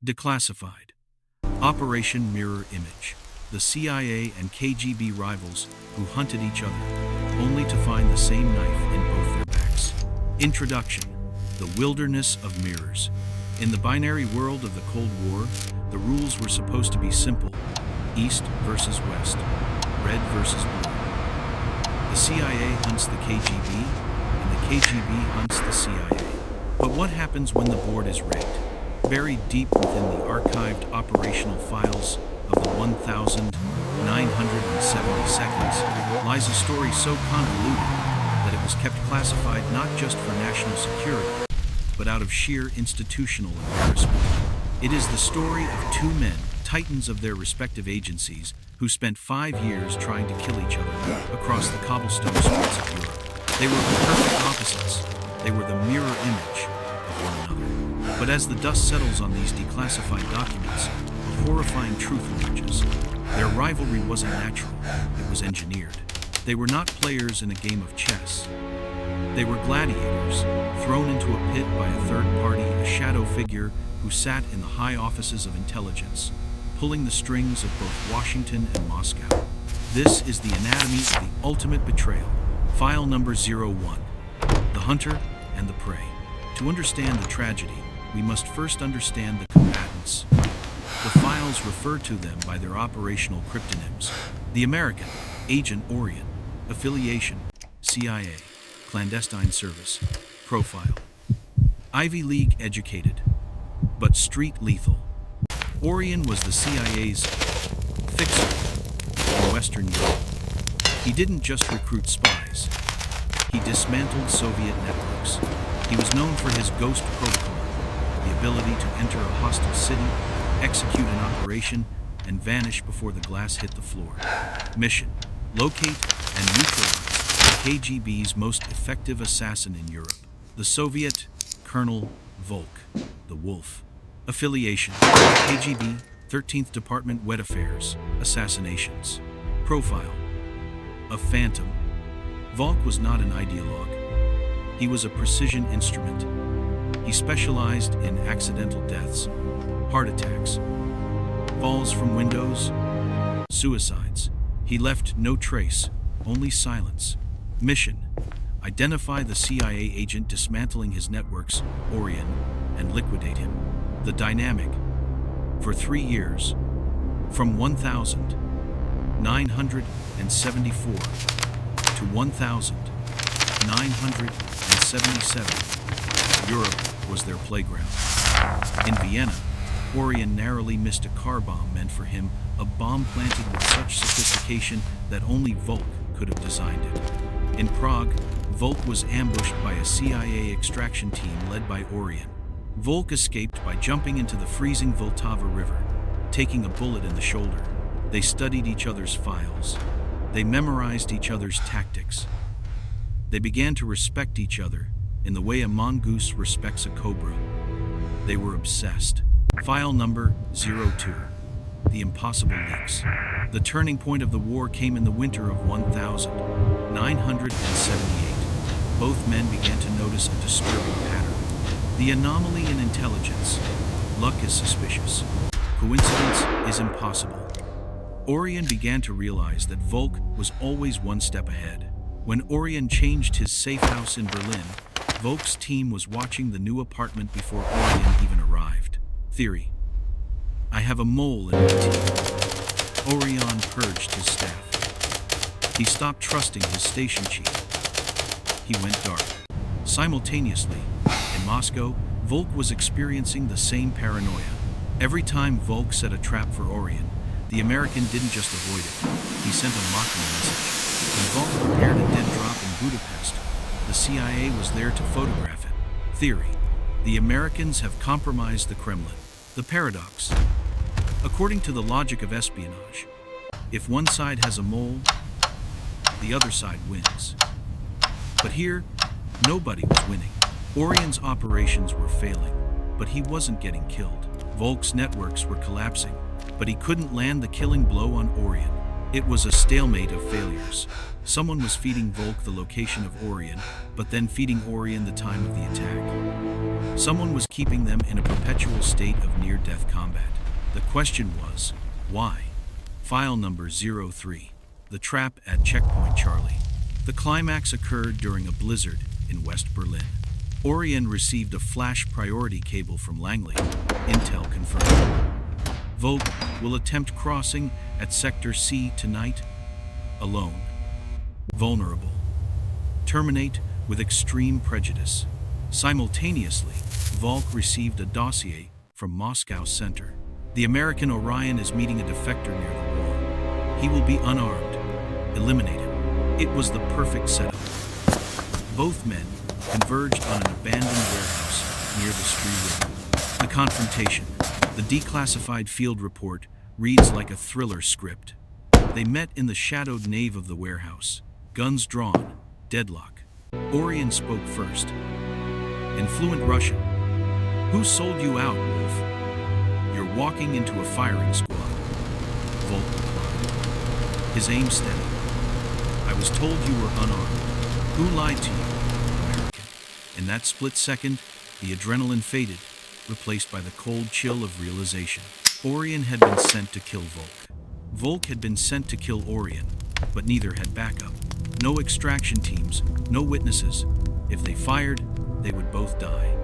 Declassified. Operation Mirror Image. The CIA and KGB rivals who hunted each other, only to find the same knife in both their backs. Introduction. The wilderness of mirrors. In the binary world of the Cold War, the rules were supposed to be simple: East versus West, red versus blue. The CIA hunts the KGB, and the KGB hunts the CIA. But what happens when the board is rigged? Buried deep within the archived operational files of the 1,970 seconds lies a story so convoluted that it was kept classified not just for national security, but out of sheer institutional embarrassment. It is the story of two men, titans of their respective agencies, who spent 5 years trying to kill each other across the cobblestone streets of Europe. They were the perfect opposites. They were the mirror image of one another. But as the dust settles on these declassified documents, a horrifying truth emerges. Their rivalry wasn't natural, it was engineered. They were not players in a game of chess. They were gladiators, thrown into a pit by a third party, a shadow figure who sat in the high offices of intelligence, pulling the strings of both Washington and Moscow. This is the anatomy of the ultimate betrayal. File number 01. The Hunter and the Prey. To understand the tragedy, we must first understand the combatants. The files refer to them by their operational cryptonyms. The American, Agent ORION. Affiliation, CIA. Clandestine service. Profile. Ivy League educated, but street lethal. ORION was the CIA's fixer in Western Europe. He didn't just recruit spies. He dismantled Soviet networks. He was known for his ghost protocol, the ability to enter a hostile city, execute an operation, and vanish before the glass hit the floor. Mission: locate and neutralize the KGB's most effective assassin in Europe, the Soviet Colonel VOLK, the Wolf. Affiliation: KGB, 13th Department, Wet Affairs, Assassinations. Profile: a phantom. VOLK was not an ideologue. He was a precision instrument. He specialized in accidental deaths, heart attacks, falls from windows, suicides. He left no trace, only silence. Mission: identify the CIA agent dismantling his networks, ORION, and liquidate him. The dynamic: for 3 years, from 1,974 to 1,977, Europe was their playground. In Vienna, ORION narrowly missed a car bomb meant for him, a bomb planted with such sophistication that only VOLK could have designed it. In Prague, VOLK was ambushed by a CIA extraction team led by ORION. VOLK escaped by jumping into the freezing Vltava River, taking a bullet in the shoulder. They studied each other's files. They memorized each other's tactics. They began to respect each other in the way a mongoose respects a cobra. They were obsessed. File number 02. The Impossible Leaks. The turning point of the war came in the winter of 1978. Both men began to notice a disturbing pattern. The anomaly in intelligence. Luck is suspicious. Coincidence is impossible. ORION began to realize that VOLK was always one step ahead. When ORION changed his safe house in Berlin, VOLK's team was watching the new apartment before ORION even arrived. Theory: I have a mole in my team. ORION purged his staff. He stopped trusting his station chief. He went dark. Simultaneously, in Moscow, VOLK was experiencing the same paranoia. Every time VOLK set a trap for ORION, the American didn't just avoid it. He sent a mocking message. When VOLK prepared a dead drop in Budapest, the CIA was there to photograph it. Theory: the Americans have compromised the Kremlin. The paradox: according to the logic of espionage, if one side has a mole, the other side wins. But here, nobody was winning. ORION's operations were failing, but he wasn't getting killed. VOLK's networks were collapsing, but he couldn't land the killing blow on ORION. It was a stalemate of failures. Someone was feeding VOLK the location of ORION, but then feeding ORION the time of the attack. Someone was keeping them in a perpetual state of near-death combat. The question was, why? File number 03. The Trap at Checkpoint Charlie. The climax occurred during a blizzard in West Berlin. ORION received a flash priority cable from Langley. Intel confirmed. VOLK will attempt crossing at Sector C tonight. Alone. Vulnerable. Terminate with extreme prejudice. Simultaneously, VOLK received a dossier from Moscow Center. The American Orion is meeting a defector near the wall. He will be unarmed. Eliminate him. It was the perfect setup. Both men converged on an abandoned warehouse near the Spree River. The confrontation, the declassified field report, reads like a thriller script. They met in the shadowed nave of the warehouse. Guns drawn. Deadlock. ORION spoke first. In fluent Russian. Who sold you out, Wolf? You're walking into a firing squad. VOLK replied. His aim steady. I was told you were unarmed. Who lied to you, American? In that split second, the adrenaline faded, replaced by the cold chill of realization. ORION had been sent to kill VOLK. VOLK had been sent to kill ORION, but neither had backup. No extraction teams, no witnesses. If they fired, they would both die.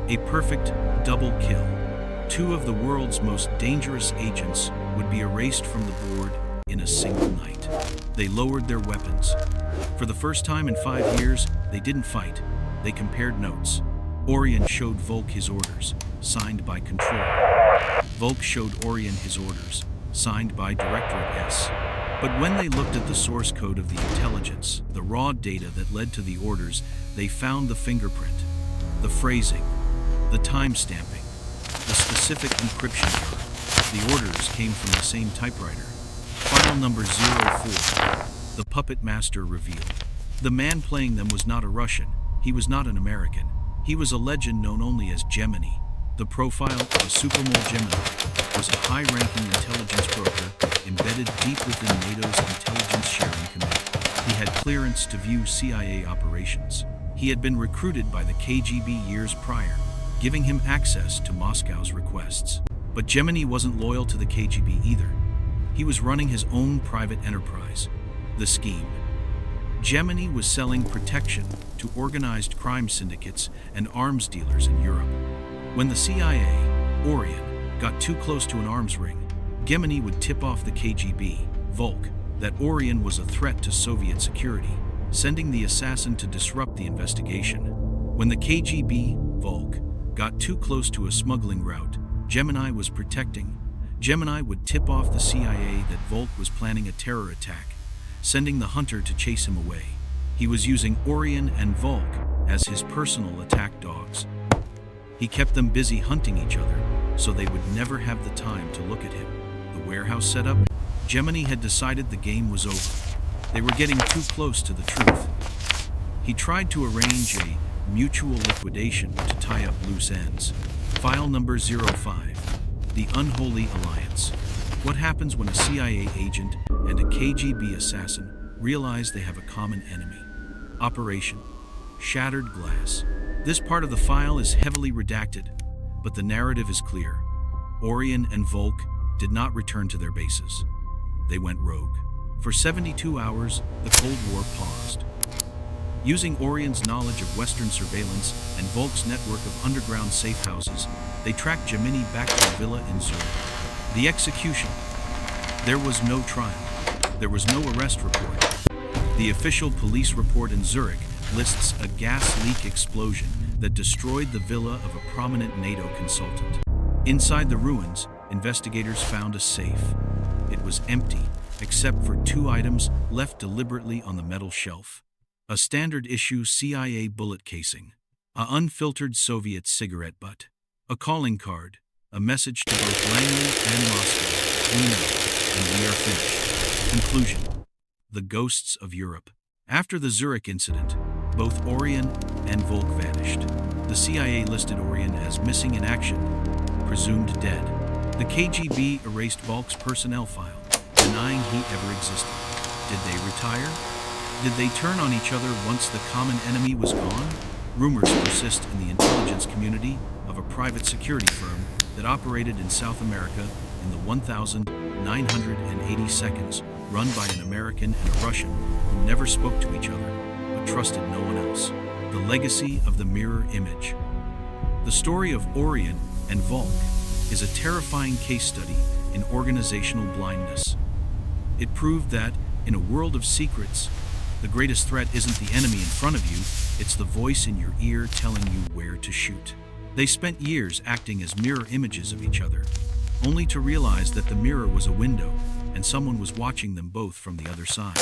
A perfect double kill. Two of the world's most dangerous agents would be erased from the board in a single night. They lowered their weapons. For the first time in 5 years, they didn't fight. They compared notes. ORION showed VOLK his orders, signed by Control. VOLK showed ORION his orders, signed by Directorate S. But when they looked at the source code of the intelligence, the raw data that led to the orders, they found the fingerprint, the phrasing, the time-stamping, the specific encryption error. The orders came from the same typewriter. File number 04. The Puppet Master revealed. The man playing them was not a Russian. He was not an American. He was a legend known only as Gemini. The profile of a supermole Gemini was a high-ranking intelligence broker embedded deep within NATO's intelligence sharing committee. He had clearance to view CIA operations. He had been recruited by the KGB years prior, giving him access to Moscow's requests. But Gemini wasn't loyal to the KGB either. He was running his own private enterprise, The Scheme. Gemini was selling protection to organized crime syndicates and arms dealers in Europe. When the CIA, ORION, got too close to an arms ring, Gemini would tip off the KGB, VOLK, that ORION was a threat to Soviet security, sending the assassin to disrupt the investigation. When the KGB, VOLK, got too close to a smuggling route Gemini was protecting, Gemini would tip off the CIA that VOLK was planning a terror attack, sending the hunter to chase him away. He was using ORION and VOLK as his personal attack dogs. He kept them busy hunting each other, so they would never have the time to look at him. The warehouse setup? Gemini had decided the game was over. They were getting too close to the truth. He tried to arrange a mutual liquidation to tie up loose ends. File number 05. The Unholy Alliance. What happens when a CIA agent and a KGB assassin realize they have a common enemy? Operation Shattered Glass. This part of the file is heavily redacted, but the narrative is clear. ORION and VOLK did not return to their bases. They went rogue. For 72 hours, the Cold War paused. Using ORION's knowledge of Western surveillance and VOLK's network of underground safe houses, they tracked Gemini back to a villa in Zurich. The execution. There was no trial. There was no arrest report. The official police report in Zurich lists a gas leak explosion that destroyed the villa of a prominent NATO consultant. Inside the ruins, investigators found a safe. It was empty, except for 2 items left deliberately on the metal shelf. A standard-issue CIA bullet casing, an unfiltered Soviet cigarette butt, a calling card, a message to both Langley and Moscow. We know, and we are finished. Conclusion. The Ghosts of Europe. After the Zurich incident, both ORION and VOLK vanished. The CIA listed ORION as missing in action, presumed dead. The KGB erased VOLK's personnel file. denying he ever existed. Did they retire? Did they turn on each other once the common enemy was gone? Rumors persist in the intelligence community of a private security firm that operated in South America in the 1980 seconds, run by an American and a Russian who never spoke to each other but trusted no one else. The legacy of the mirror image. The story of ORION and VOLK is a terrifying case study in organizational blindness. It proved that, in a world of secrets, the greatest threat isn't the enemy in front of you, it's the voice in your ear telling you where to shoot. They spent years acting as mirror images of each other, only to realize that the mirror was a window and someone was watching them both from the other side.